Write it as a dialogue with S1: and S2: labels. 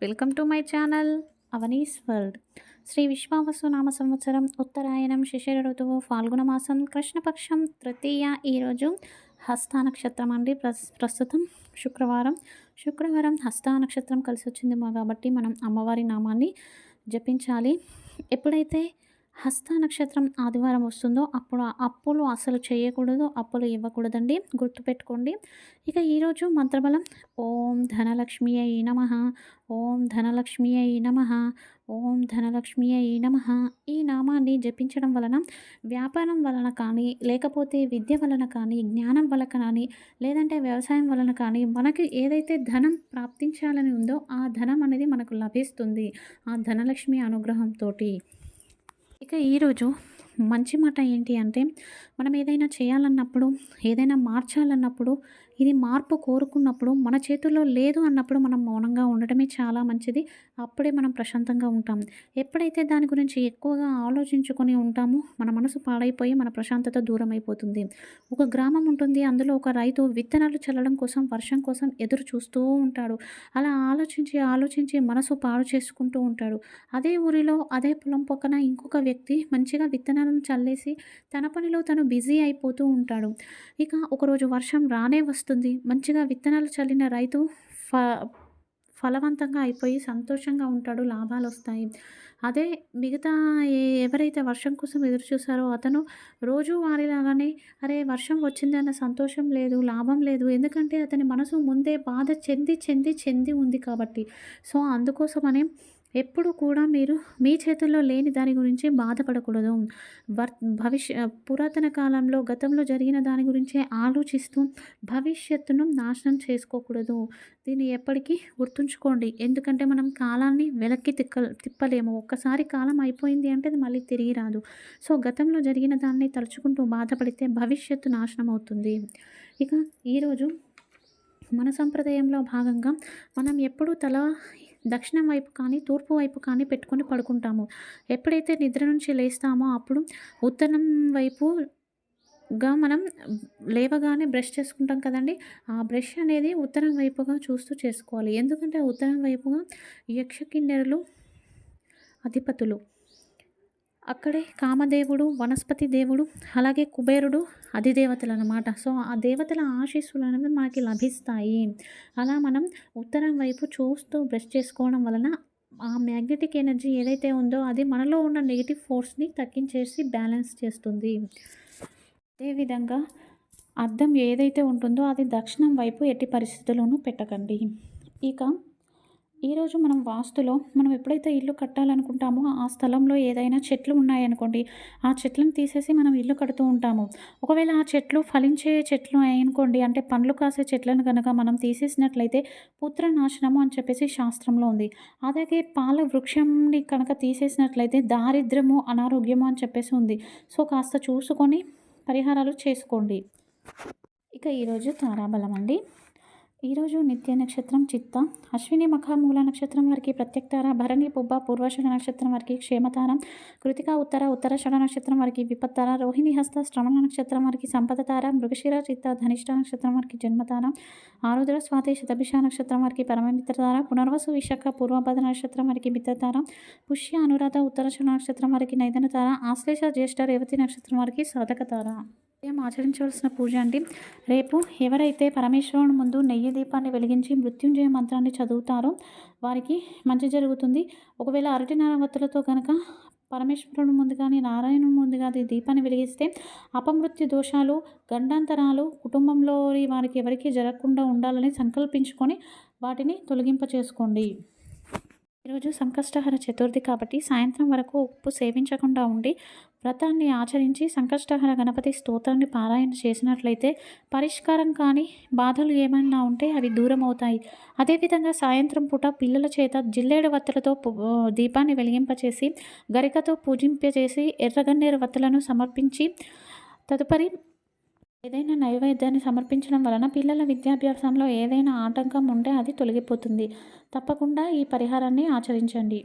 S1: Welcome to my channel Avani's world. Shri Vishvavasu నామ సంవత్సరం ఉత్తరాయణం శిశిర ఋతువు ఫాల్గుణ మాసం కృష్ణపక్షం తృతీయ. ఈరోజు హస్త నక్షత్రం అండి. ప్రస్తుతం శుక్రవారం హస్త నక్షత్రం కలిసి వచ్చింది కాబట్టి మనం అమ్మవారి నామాన్ని జపించాలి. ఎప్పుడైతే హస్త నక్షత్రం ఆదివారం వస్తుందో అప్పుడు అప్పులు అసలు చేయకూడదు, అప్పులు ఇవ్వకూడదండి, గుర్తుపెట్టుకోండి. ఇక ఈరోజు మంత్రబలం ఓం ధనలక్ష్మి అయి నమ, ఓం ధనలక్ష్మి అయి నమ, ఓం ధనలక్ష్మి అయి నమ. ఈ నామాన్ని జపించడం వలన వ్యాపారం వలన కానీ, లేకపోతే విద్య వలన కానీ, జ్ఞానం వలన కానీ, లేదంటే వ్యవసాయం వలన కానీ మనకి ఏదైతే ధనం ప్రాప్తించాలని ఉందో ఆ ధనం అనేది మనకు లభిస్తుంది ఆ ధనలక్ష్మి అనుగ్రహంతో. ఇక ఈరోజు మంచి మాట ఏంటి అంటే, మనం ఏదైనా చేయాలన్నప్పుడు, ఏదైనా మార్చాలన్నప్పుడు, ఇది మార్పు కోరుకున్నప్పుడు మన చేతుల్లో లేదు అన్నప్పుడు మనం మౌనంగా ఉండటమే చాలా మంచిది. అప్పుడే మనం ప్రశాంతంగా ఉంటాం. ఎప్పుడైతే దాని గురించి ఎక్కువగా ఆలోచించుకొని ఉంటామో మన మనసు పాడైపోయి మన ప్రశాంతత దూరం అయిపోతుంది. ఒక గ్రామం ఉంటుంది, అందులో ఒక రైతు విత్తనాలు చల్లడం కోసం, వర్షం కోసం ఎదురు చూస్తూ ఉంటాడు. అలా ఆలోచించి మనసు పాడు చేసుకుంటూ ఉంటాడు. అదే ఊరిలో అదే పొలం పక్కన ఇంకొక వ్యక్తి మంచిగా విత్తనాలను చల్లేసి తన పనిలో తను బిజీ అయిపోతూ ఉంటాడు. ఇక ఒకరోజు వర్షం రానే వస్తుంది. మంచిగా విత్తనాలు చల్లిన రైతు ఫలవంతంగా అయిపోయి సంతోషంగా ఉంటాడు, లాభాలు వస్తాయి. అదే మిగతా ఎవరైతే వర్షం కోసం ఎదురు చూసారో అతను రోజు వారిలాగానే అరే వర్షం వచ్చింది అన్న సంతోషం లేదు, లాభం లేదు. ఎందుకంటే అతని మనసు ముందే బాధ చెంది ఉంది కాబట్టి. సో అందుకోసమనే ఎప్పుడు కూడా మీరు మీ చేతుల్లో లేని దాని గురించి బాధపడకూడదు. పురాతన కాలంలో గతంలో జరిగిన దాని గురించే ఆలోచిస్తూ భవిష్యత్తును నాశనం చేసుకోకూడదు. దీన్ని ఎప్పటికీ గుర్తుంచుకోండి. ఎందుకంటే మనం కాలాన్ని వెనక్కి తిప్పలేము. ఒక్కసారి కాలం అయిపోయింది అంటే అది మళ్ళీ తిరిగి రాదు. సో గతంలో జరిగిన దాన్ని తలుచుకుంటూ బాధపడితే భవిష్యత్తు నాశనం అవుతుంది. ఇక ఈరోజు మన సంప్రదాయంలో భాగంగా మనం ఎప్పుడూ తల దక్షిణం వైపు కానీ, తూర్పు వైపు కానీ పెట్టుకొని పడుకుంటాము. ఎప్పుడైతే నిద్ర నుంచి లేస్తామో అప్పుడు ఉత్తరం వైపుగా మనం లేవగానే బ్రష్ చేసుకుంటాం కదండి. ఆ బ్రష్ అనేది ఉత్తరం వైపుగా చూస్తూ చేసుకోవాలి. ఎందుకంటే ఉత్తరం వైపుగా యక్షకిన్నెరలు అధిపతులు, అక్కడే కామదేవుడు, వనస్పతి దేవుడు, అలాగే కుబేరుడు అధిదేవతలు అన్నమాట. సో ఆ దేవతల ఆశీస్సులు అనేవి మనకి లభిస్తాయి. అలా మనం ఉత్తరం వైపు చూస్తూ బ్రష్ చేసుకోవడం వలన ఆ మ్యాగ్నెటిక్ ఎనర్జీ ఏదైతే ఉందో అది మనలో ఉన్న నెగిటివ్ ఫోర్స్ని తగ్గించేసి బ్యాలెన్స్ చేస్తుంది. అదేవిధంగా అద్దం ఏదైతే ఉంటుందో అది దక్షిణం వైపు ఎట్టి పరిస్థితుల్లోనూ పెట్టకండి. ఇక ఈరోజు మనం వాస్తులో మనం ఎప్పుడైతే ఇల్లు కట్టాలనుకుంటామో ఆ స్థలంలో ఏదైనా చెట్లు ఉన్నాయనుకోండి, ఆ చెట్లను తీసేసి మనం ఇల్లు కడుతూ ఉంటాము. ఒకవేళ ఆ చెట్లు ఫలించే చెట్లు అనుకోండి, అంటే పండ్లు కాసే చెట్లను కనుక మనం తీసేసినట్లయితే పుత్రనాశనము అని చెప్పేసి శాస్త్రంలో ఉంది. అలాగే పాల వృక్షంని కనుక తీసేసినట్లయితే దారిద్ర్యము, అనారోగ్యము అని చెప్పేసి ఉంది. సో కాస్త చూసుకొని పరిహారాలు చేసుకోండి. ఇక ఈరోజు తారాబలం అండి. ఈరోజు నిత్య నక్షత్రం చిత్త, అశ్విని మఖ మూల నక్షత్రం వారికి ప్రత్యక్తార, భరణి పుబ్బ పూర్వాషాఢ నక్షత్రం వారికి క్షేమతార, కృతిక ఉత్తరాషాఢ నక్షత్రం వారికి విపత్తార, రోహిణి హస్త శ్రవణ నక్షత్రం వారికి సంపదతార, మృగశిర చిత్త ధనిష్ట నక్షత్రం వారికి జన్మతార, ఆరుద్ర స్వాతి శతభిష నక్షత్రం వారికి పరమమిత్రతార, పునర్వసు విశాఖ పూర్వభద్ర నక్షత్రం వారికి మిత్రతార, పుష్య అనురాధ ఉత్తరాషాఢ నక్షత్రం వారికి నైదనతార, ఆశ్లేష జ్యేష్ఠ రేవతి నక్షత్రం వారికి సాధకతార. ఆచరించవలసిన పూజ అండి. రేపు ఎవరైతే పరమేశ్వరుని ముందు నెయ్యి దీపాన్ని వెలిగించి మృత్యుంజయ మంత్రాన్ని చదువుతారో వారికి మంచి జరుగుతుంది. ఒకవేళ అరటి నారవత్తులతో కనుక పరమేశ్వరుని ముందు కానీ, నారాయణుని ముందు కానీ దీపాన్ని వెలిగిస్తే అపమృత్యు దోషాలు, గండాంతరాలు కుటుంబంలోని వారికి ఎవరికి జరగకుండా ఉండాలని సంకల్పించుకొని వాటిని తొలగింపచేసుకోండి. ఈరోజు సంకష్టహర చతుర్థి కాబట్టి సాయంత్రం వరకు ఉప్పు సేవించకుండా ఉండి వ్రతాన్ని ఆచరించి సంకష్టహర గణపతి స్తోత్రాన్ని పారాయణ చేసినట్లయితే పరిష్కారం కానీ బాధలు ఏమైనా ఉంటే అవి దూరం అవుతాయి. అదేవిధంగా సాయంత్రం పూట పిల్లల చేత జిల్లేడు వత్తులతో దీపాన్ని వెలిగింపచేసి గరికతో పూజింపచేసి ఎర్రగన్నేరు వత్తులను సమర్పించి తదుపరి ఏదైనా నైవేద్యాన్ని సమర్పించడం వలన పిల్లల విద్యాభ్యాసంలో ఏదైనా ఆటంకం ఉంటే అది తొలగిపోతుంది. తప్పకుండా ఈ పరిహారాన్ని ఆచరించండి.